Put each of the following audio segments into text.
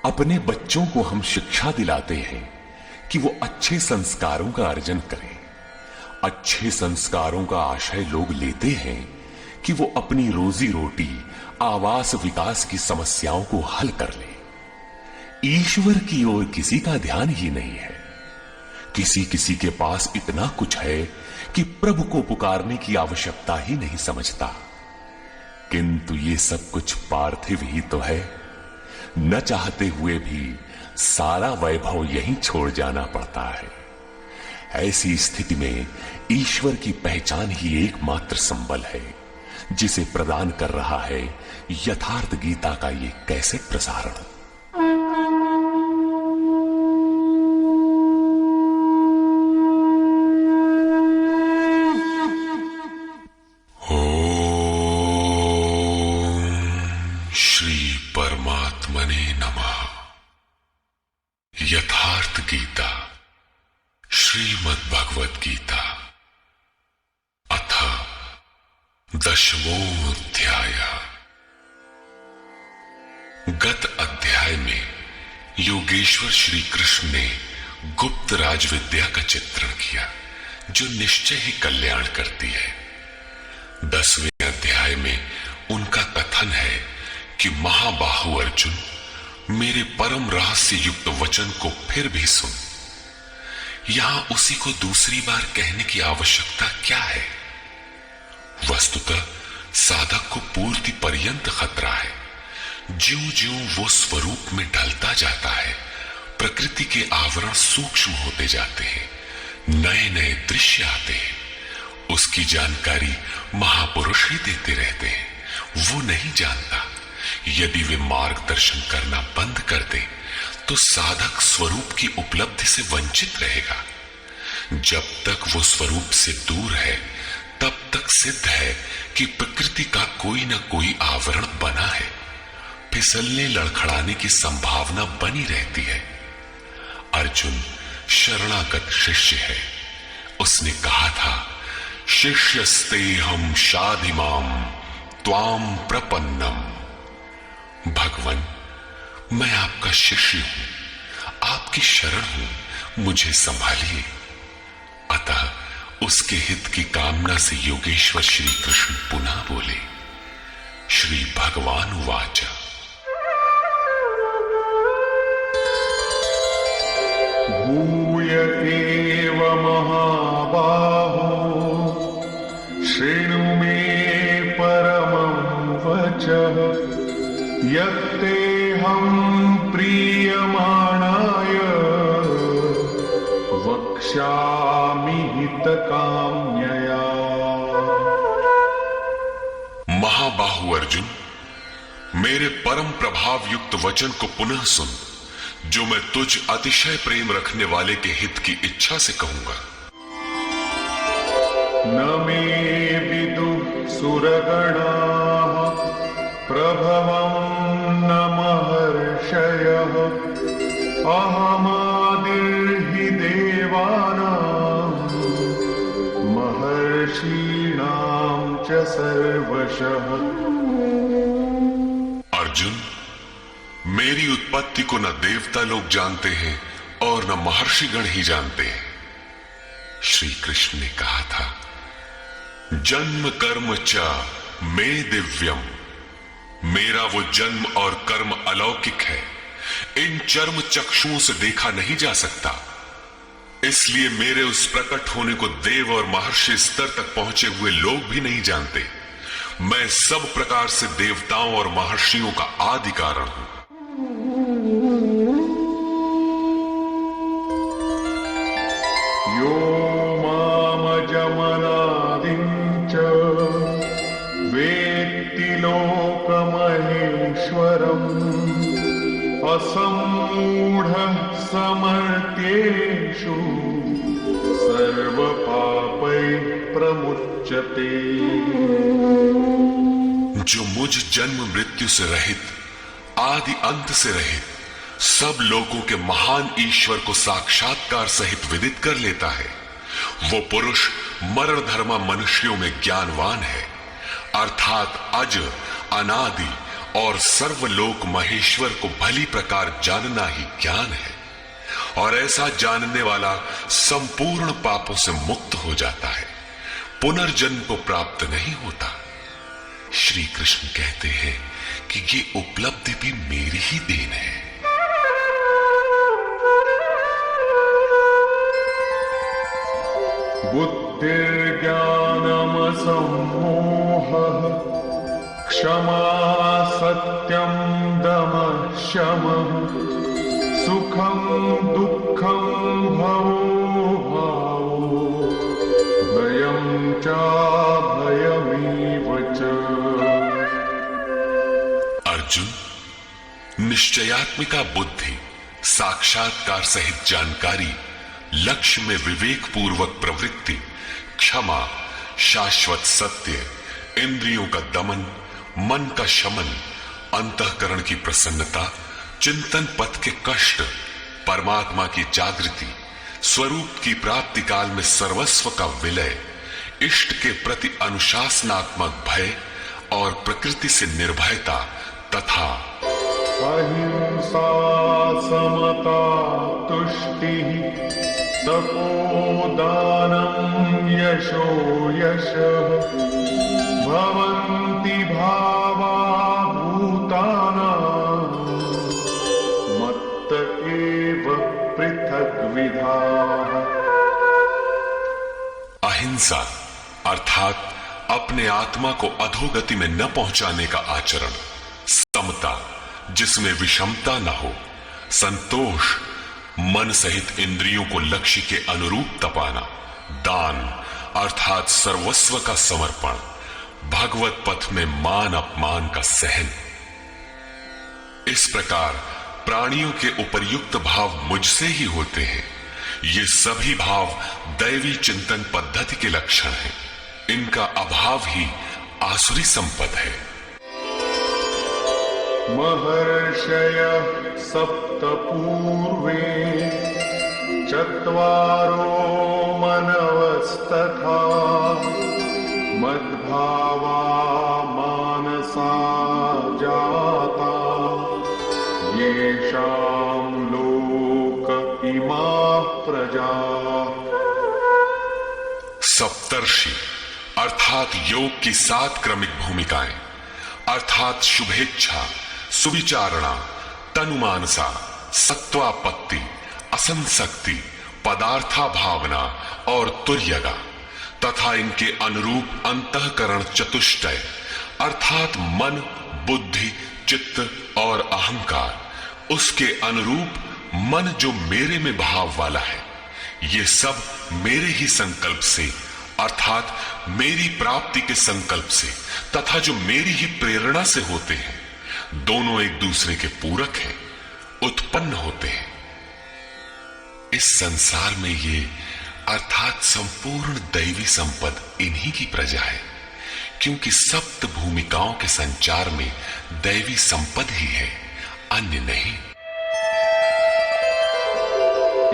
अपने बच्चों को हम शिक्षा दिलाते हैं कि वो अच्छे संस्कारों का अर्जन करें। अच्छे संस्कारों का आशय लोग लेते हैं कि वो अपनी रोजी रोटी, आवास, विकास की समस्याओं को हल कर ले। ईश्वर की ओर किसी का ध्यान ही नहीं है। किसी किसी के पास इतना कुछ है कि प्रभु को पुकारने की आवश्यकता ही नहीं समझता। किंतु ये सब कुछ पार्थिव ही तो है। न चाहते हुए भी सारा वैभव यहीं छोड़ जाना पड़ता है। ऐसी स्थिति में ईश्वर की पहचान ही एकमात्र संबल है, जिसे प्रदान कर रहा है यथार्थ गीता का ये कैसेट प्रसारण। श्री परमात्मने नमः। यथार्थ गीता, श्रीमद् भगवत गीता, अथ दशमोऽध्याय। गत अध्याय में योगेश्वर श्री कृष्ण ने गुप्त राज विद्या का चित्रण किया, जो निश्चय ही कल्याण करती है। 10वें अध्याय में उनका कथन है कि महाबाहु अर्जुन, मेरे परम रहस्य युक्त वचन को फिर भी सुन। यहां उसी को दूसरी बार कहने की आवश्यकता क्या है? वस्तुतः साधक को पूर्ति पर्यंत खतरा है। ज्यों ज्यों वो स्वरूप में ढलता जाता है, प्रकृति के आवरण सूक्ष्म होते जाते हैं, नए नए दृश्य आते हैं। उसकी जानकारी महापुरुष ही देते रहते हैं, वो नहीं जानता। यदि वे मार्गदर्शन करना बंद कर दे तो साधक स्वरूप की उपलब्धि से वंचित रहेगा। जब तक वो स्वरूप से दूर है, तब तक सिद्ध है कि प्रकृति का कोई न कोई आवरण बना है। फिसलने लड़खड़ाने की संभावना बनी रहती है। अर्जुन शरणागत शिष्य है। उसने कहा था, शिष्यस्ते हम शाधिमाम त्वाम प्रपन्नम। भगवान, मैं आपका शिष्य हूं, आपकी शरण हूं, मुझे संभालिए। अतः उसके हित की कामना से योगेश्वर श्री कृष्ण पुनः बोले। श्री भगवान उवाच। भूय एव महाबाहो शृणु मे परमं वचः यत्तेऽहं प्रीयमाणाय वक्ष्यामि हितकाम्यया। महाबाहु अर्जुन, मेरे परम प्रभाव युक्त वचन को पुनः सुन, जो मैं तुझ अतिशय प्रेम रखने वाले के हित की इच्छा से कहूंगा। न मे विदुः सुरगणाः प्रभवं न महर्षयः अहमादिर्हि देवानां महर्षीणां च सर्वशः। अर्जुन, मेरी उत्पत्ति को न देवता लोग जानते हैं और न महर्षिगण ही जानते हैं। श्री कृष्ण ने कहा था, जन्म कर्म च मे दिव्यम। मेरा वो जन्म और कर्म अलौकिक है, इन चर्म चक्षुओं से देखा नहीं जा सकता। इसलिए मेरे उस प्रकट होने को देव और महर्षि स्तर तक पहुंचे हुए लोग भी नहीं जानते। मैं सब प्रकार से देवताओं और महर्षियों का आदि कारण हूं। यो मामजमनादिं च वेत्ति लोकमहेश्वरम् असम्मूढः समर्थ्येषु सर्वपापैः प्रमुच्यते। जो मुझ जन्म मृत्यु से रहित, आदि अंत से रहित, सब लोगों के महान ईश्वर को साक्षात्कार सहित विदित कर लेता है, वो पुरुष मरण धर्मा मनुष्यों में ज्ञानवान है, अर्थात अज, अनादि और सर्वलोक महेश्वर को भली प्रकार जानना ही ज्ञान है, और ऐसा जानने वाला संपूर्ण पापों से मुक्त हो जाता है, पुनर्जन्म को प्राप्त नहीं होता। श्री कृष्ण कहते हैं कि ये उपलब्धि भी मेरी ही देन है। बुद्धिर्ज्ञानमसम्मोहः क्षमा सत्यं दमः शमः सुखं दुःखं भवो भावो भयं चाभयमेव च। अर्जुन, निश्चयात्मिका बुद्धि, साक्षात्कार सहित जानकारी, लक्ष्य में विवेक पूर्वक प्रवृत्ति, क्षमा, शाश्वत सत्य, इंद्रियों का दमन, मन का शमन, अंतःकरण की प्रसन्नता, चिंतन पथ के कष्ट, परमात्मा की जागृति, स्वरूप की प्राप्ति काल में सर्वस्व का विलय, इष्ट के प्रति अनुशासनात्मक भय और प्रकृति से निर्भयता तथा अहिंसा समता तुष्टिः तपोदानं यशो यशः भवन्ति भावा भूतानां मत्त एव पृथग्विधाः। अहिंसा अर्थात अपने आत्मा को अधोगति में न पहुंचाने का आचरण, समता जिसमें विषमता न हो, संतोष मन सहित इंद्रियों को लक्ष्य के अनुरूप तपाना, दान अर्थात सर्वस्व का समर्पण, भगवत पथ में मान अपमान का सहन। इस प्रकार प्राणियों के उपर्युक्त भाव मुझसे ही होते हैं। ये सभी भाव दैवी चिंतन पद्धति के लक्षण हैं। इनका अभाव ही आसुरी संपद है। महर्षयः सप्त पूर्वे चत्वारो मनवस्तथा मद्भावा मानसा जाता येषां लोक इमाः प्रजाः। सप्तर्षि अर्थात योग की 7 क्रमिक भूमिकाएं अर्थात शुभेच्छा, सुविचारणा, तनुमानसा, सत्वापत्ति, असंसक्ति, पदार्था भावना और तुर्यगा तथा इनके अनुरूप अंतःकरण चतुष्टय अर्थात मन, बुद्धि, चित्त और अहंकार, उसके अनुरूप मन जो मेरे में भाव वाला है, ये सब मेरे ही संकल्प से अर्थात मेरी प्राप्ति के संकल्प से तथा जो मेरी ही प्रेरणा से होते हैं, दोनों एक दूसरे के पूरक हैं, उत्पन्न होते हैं। इस संसार में ये अर्थात संपूर्ण दैवी संपद इन्हीं की प्रजा है, क्योंकि सप्त भूमिकाओं के संचार में दैवी संपद ही है, अन्य नहीं।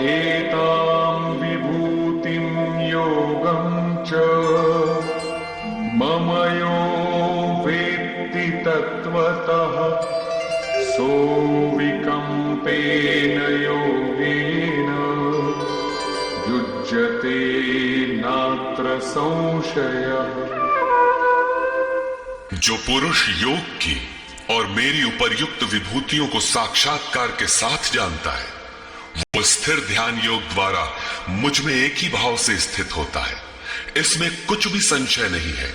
एतां विभूतिं योगं च मम यो वेत्ति तत्त्वतः सोऽविकम्पेन योगेन युज्यते नात्र संशयः। जो पुरुष योग की और मेरी उपर्युक्त विभूतियों को साक्षात्कार के साथ जानता है, वो स्थिर ध्यान योग द्वारा मुझ में एक ही भाव से स्थित होता है। इसमें कुछ भी संशय नहीं है।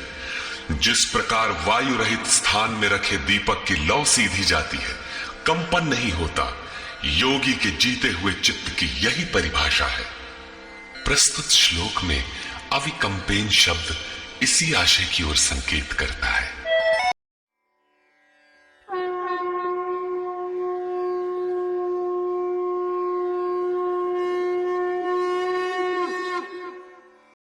जिस प्रकार वायु रहित स्थान में रखे दीपक की लौ सीधी जाती है, कंपन नहीं होता, योगी के जीते हुए चित्त की यही परिभाषा है। प्रस्तुत श्लोक में अविकंपेन शब्द इसी आशय की ओर संकेत करता है।